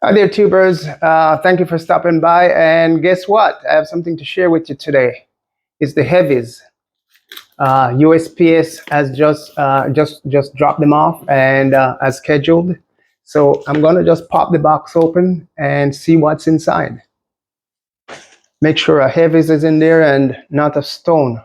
Hi there, tubers. Thank you for stopping by. And guess what? I have something to share with you today. It's the Heavys. USPS has just dropped them off and as scheduled. So I'm gonna just pop the box open and see what's inside. Make sure a Heavys is in there and not a stone.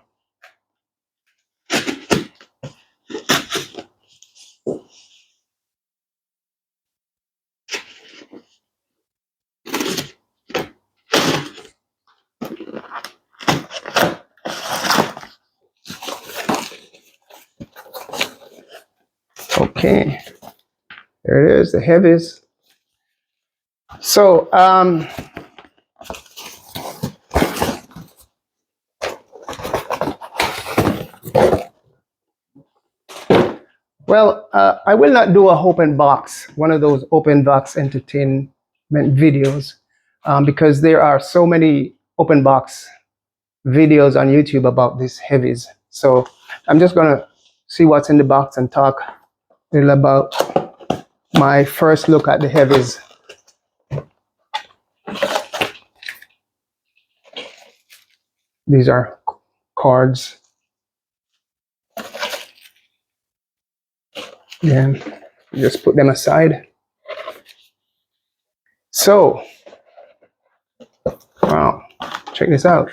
Okay, there it is, the Heavys. So I will not do a open box, one of those open box entertainment videos, because there are so many open box videos on YouTube about these Heavys. So I'm just gonna see what's in the box and talk a little about my first look at the Heavys. These are cards. And just put them aside. So, wow, check this out.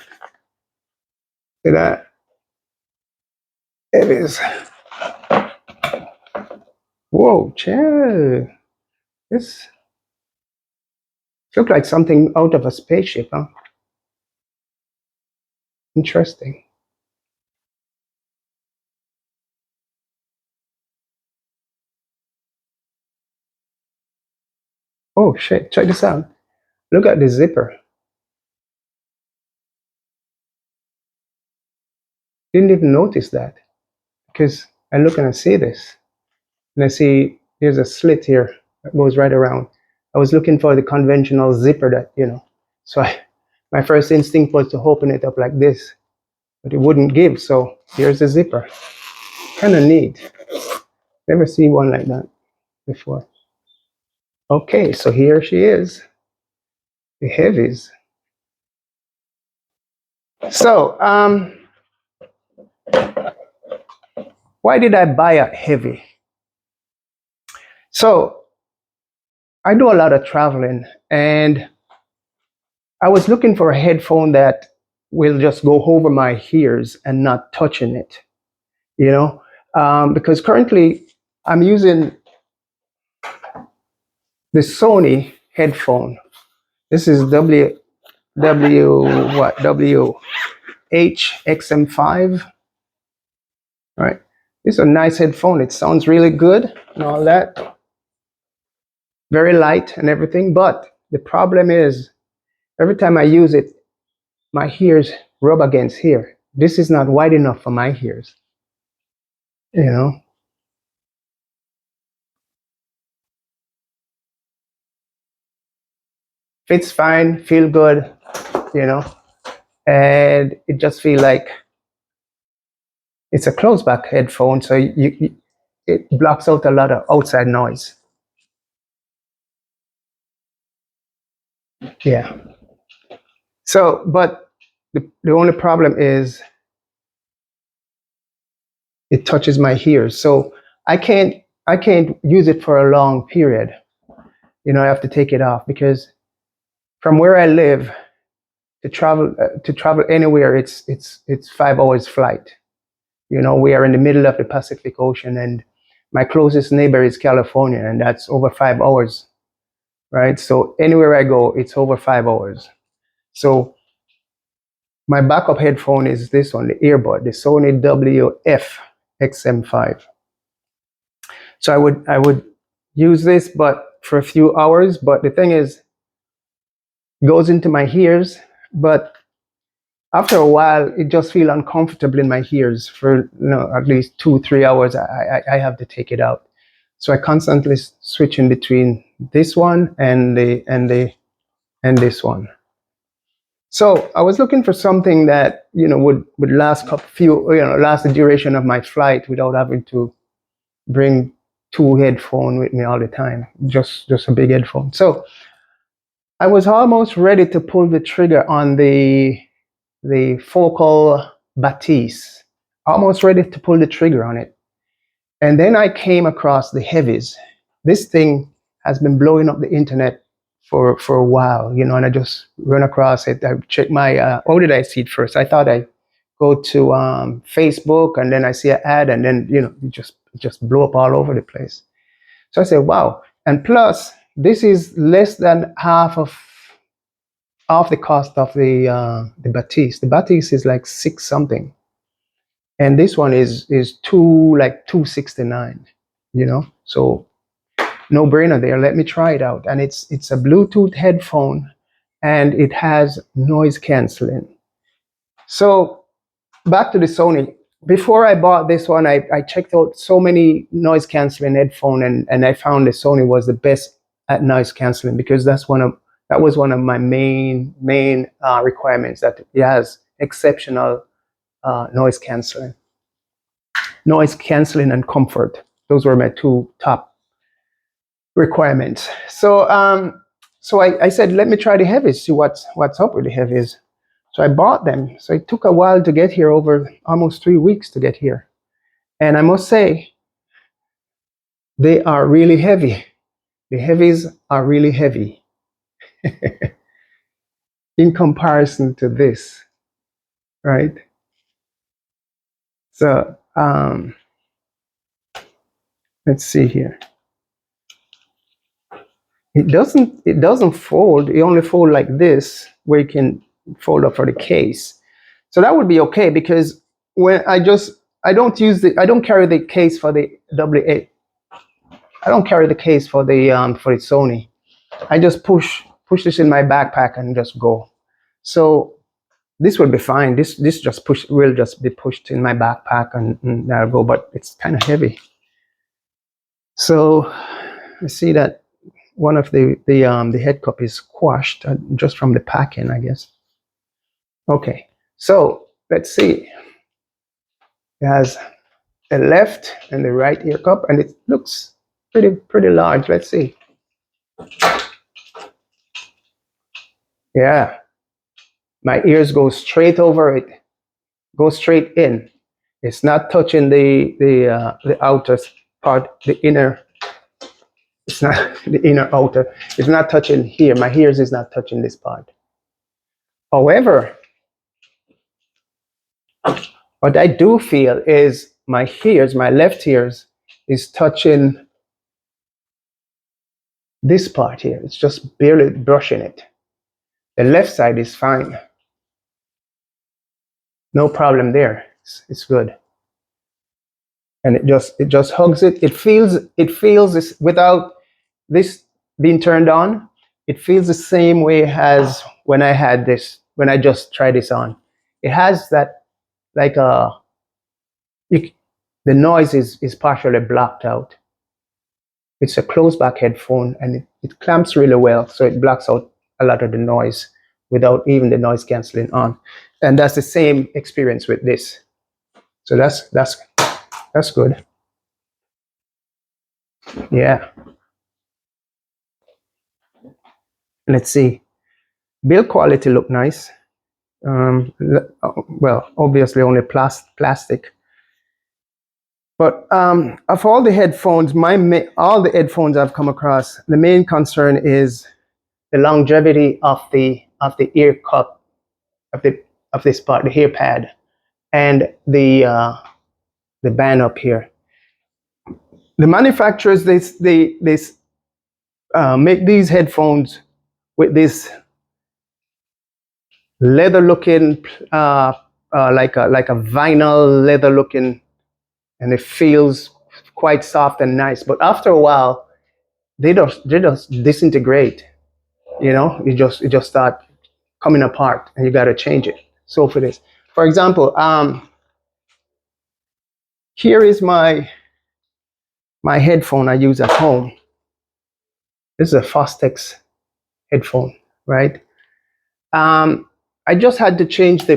Look at that. It is. Whoa, chill. This looks like something out of a spaceship, huh? Interesting. Oh shit, check this out. Look at the zipper. Didn't even notice that because I look and I see this. And I see there's a slit here that goes right around. I was looking for the conventional zipper that. So my first instinct was to open it up like this, but it wouldn't give. So here's the zipper. Kind of neat. Never seen one like that before. Okay, so here she is, the Heavys. So, why did I buy a Heavy? So, I do a lot of traveling, and I was looking for a headphone that will just go over my ears and not touching it, because currently I'm using the Sony headphone. This is WH-XM5. All right. This is a nice headphone. It sounds really good and all that. Very light and everything. But the problem is, every time I use it, my ears rub against here. This is not wide enough for my ears. Fits fine, feel good, and it just feel like it's a closed back headphone, so it blocks out a lot of outside noise. Yeah. So, but the only problem is it touches my ears, so I can't use it for a long period. I have to take it off because from where I live to travel anywhere, it's 5 hours flight. We are in the middle of the Pacific Ocean, and my closest neighbor is California, and that's over 5 hours, right? So anywhere I go, it's over 5 hours. So my backup headphone is this one, the earbud, the Sony WF-XM5. So I would use this, but for a few hours. But the thing is, it goes into my ears, but after a while, it just feels uncomfortable in my ears for at least 2-3 hours. I have to take it out. So I constantly switch in between this one and this one. So I was looking for something that would last last the duration of my flight without having to bring 2 headphones with me all the time. Just a big headphone. So I was almost ready to pull the trigger on the focal Batiste. Almost ready to pull the trigger on it. And then I came across the Heavys. This thing has been blowing up the internet for a while, you know, and I just run across it. I checked my, how did I see it first? I thought I go to Facebook, and then I see an ad, and then, you know, it just blew up all over the place. So I said, wow. And plus, this is less than half of the cost of the Batiste. The Batiste is like six something, and this one is two like 269. You know, so no brainer there. Let me try it out. And it's a Bluetooth headphone, and it has noise canceling. So back to the Sony. Before I bought this one, I checked out so many noise canceling headphone, and I found the Sony was the best at noise canceling, because that was one of my main requirements, that it has exceptional noise canceling and comfort. Those were my two top requirements. So I said, let me try the Heavys, see what's up with the Heavys. So I bought them. So it took a while to get here, over almost 3 weeks to get here. And I must say, they are really heavy. The Heavys are really heavy in comparison to this, right? So let's see here. It doesn't fold. It only fold like this, where you can fold up for the case. So that would be okay, because when I don't carry the case for the W8. I don't carry the case for the Sony. I just push this in my backpack and just go. So this will be fine. This will just be pushed in my backpack, and I'll go. But it's kind of heavy. So I see that one of the head cup is squashed just from the packing, I guess. Okay, so let's see. It has the left and the right ear cup, and it looks pretty large. Let's see. Yeah, my ears go straight over it, go straight in. It's not touching the outer part, the inner. It's not the inner outer. It's not touching here. My ears is not touching this part. However, what I do feel is my ears, my left ears, is touching this part here. It's just barely brushing it. The left side is fine. No problem there. It's good. And it just hugs it. It feels this without this being turned on. It feels the same way as when I just tried this on. It has that, like the noise is partially blocked out. It's a closed back headphone, and it clamps really well, so it blocks out a lot of the noise without even the noise canceling on. And that's the same experience with this. So that's good. Yeah. Let's see. Build quality look nice. Well, obviously only plastic. But of all the headphones, all the headphones I've come across, the main concern is the longevity of the ear cup, of this part, the ear pad, and the band up here. The manufacturers, they make these headphones with this leather looking, like a vinyl leather looking, and it feels quite soft and nice. But after a while, they just disintegrate. You know, it just start coming apart, and you got to change it. So for example, here is my headphone I use at home. This is a Fostex headphone, right? I just had to change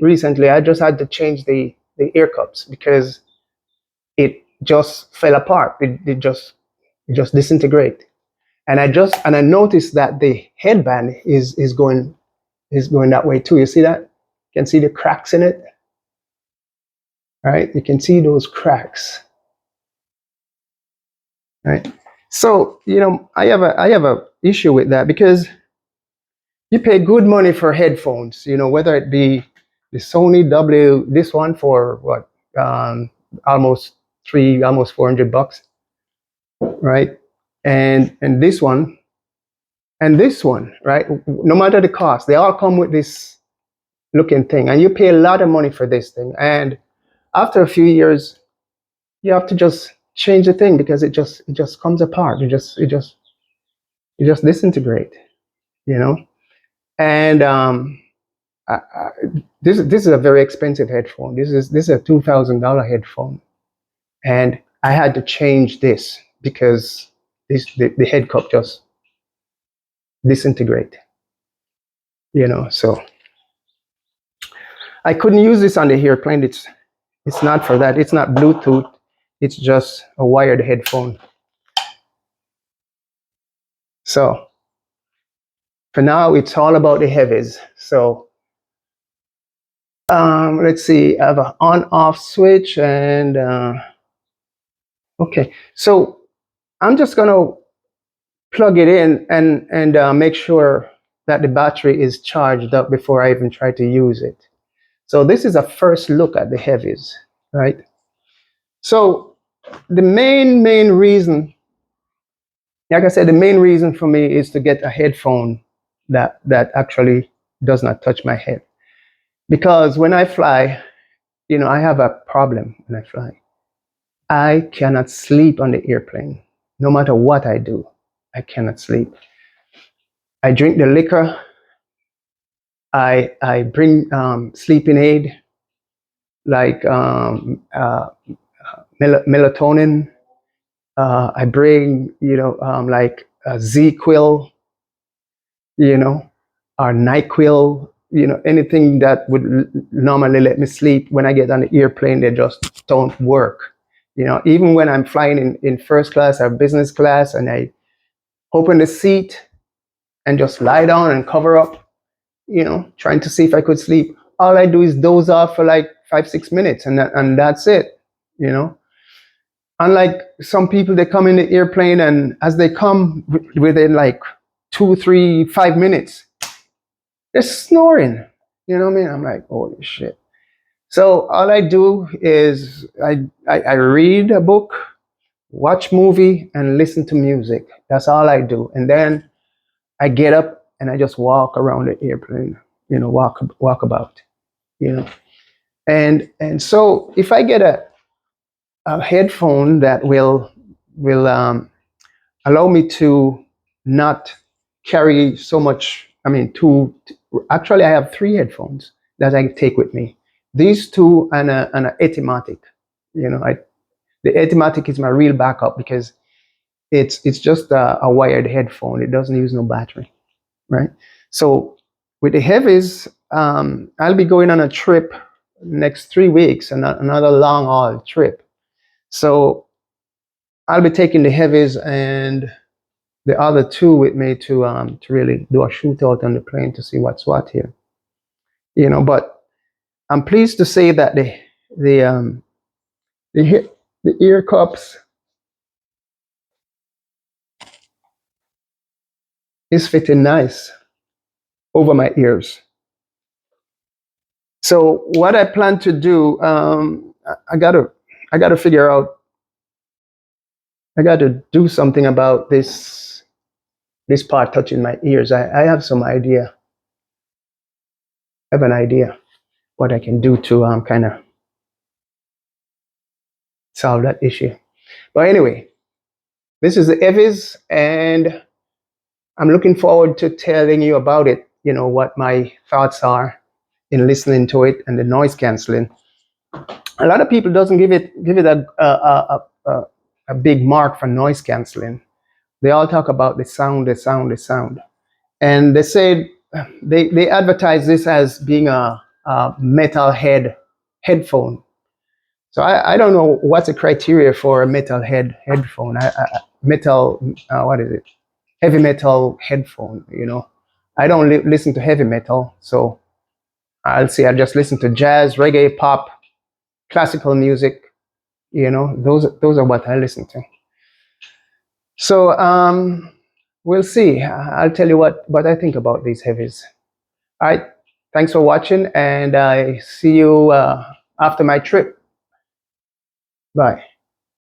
recently. I just had to change the ear cups, because it just fell apart. It just disintegrate. And I noticed that the headband is going that way too. You see that? You can see the cracks in it, right? You can see those cracks, right? So I have a issue with that because you pay good money for headphones, whether it be the Sony W, this one for what, almost almost $400, right? And this one and this one, right? No matter the cost, they all come with this looking thing, and you pay a lot of money for this thing. And after a few years, you have to just change the thing because it just comes apart. It just disintegrate, you know. And this is a very expensive headphone. This is a $2,000 headphone, and I had to change this because the head cup just disintegrate. So I couldn't use this on the airplane. It's not for that. It's not Bluetooth. It's just a wired headphone. So for now, it's all about the heavies. So let's see. I have an on-off switch, and okay. So I'm just gonna plug it in and make sure that the battery is charged up before I even try to use it. So this is a first look at the heavies, right? So the main reason, like I said, the main reason for me is to get a headphone that actually does not touch my head. Because when I fly, I have a problem when I fly. I cannot sleep on the airplane. No matter what I do, I cannot sleep. I drink the liquor. I bring sleeping aid like melatonin. I bring like Z-Quil, or NyQuil, anything that would normally let me sleep. When I get on the airplane, they just don't work. Even when I'm flying in first class or business class, and I open the seat and just lie down and cover up, trying to see if I could sleep. All I do is doze off for like 5-6 minutes, and that's it. Unlike some people, they come in the airplane, and as they come within like 2, 3, 5 minutes, they're snoring. You know what I mean? I'm like, holy shit. So all I do is I read a book, watch movie, and listen to music. That's all I do. And then I get up and I just walk around the airplane, walk about, And so if I get a headphone that will allow me to not carry so much. I mean, actually, I have 3 headphones that I take with me. These 2 and an Etymatic. The Etymatic is my real backup because it's just a wired headphone. It doesn't use no battery, right? So with the heavies, I'll be going on a trip next 3 weeks, and another long haul trip. So I'll be taking the heavies and the other 2 with me to really do a shootout on the plane to see what's what here. But I'm pleased to say that the ear cups is fitting nice over my ears. So what I plan to do, I gotta figure out. I gotta do something about this part touching my ears. I have some idea. I have an idea what I can do to kind of solve that issue. But anyway, this is the Heavys, and I'm looking forward to telling you about it. What my thoughts are in listening to it, and the noise canceling. A lot of people doesn't give it a big mark for noise canceling. They all talk about the sound, and they say they advertise this as being a metal headphone. So I don't know what's the criteria for a metal headphone. Metal, what is it? heavy metal headphone. I don't listen to heavy metal, so I'll just listen to jazz, reggae, pop, classical music. Those are what I listen to. So we'll see. I'll tell you what I think about these heavies. All right. Thanks for watching, and I see you after my trip. Bye.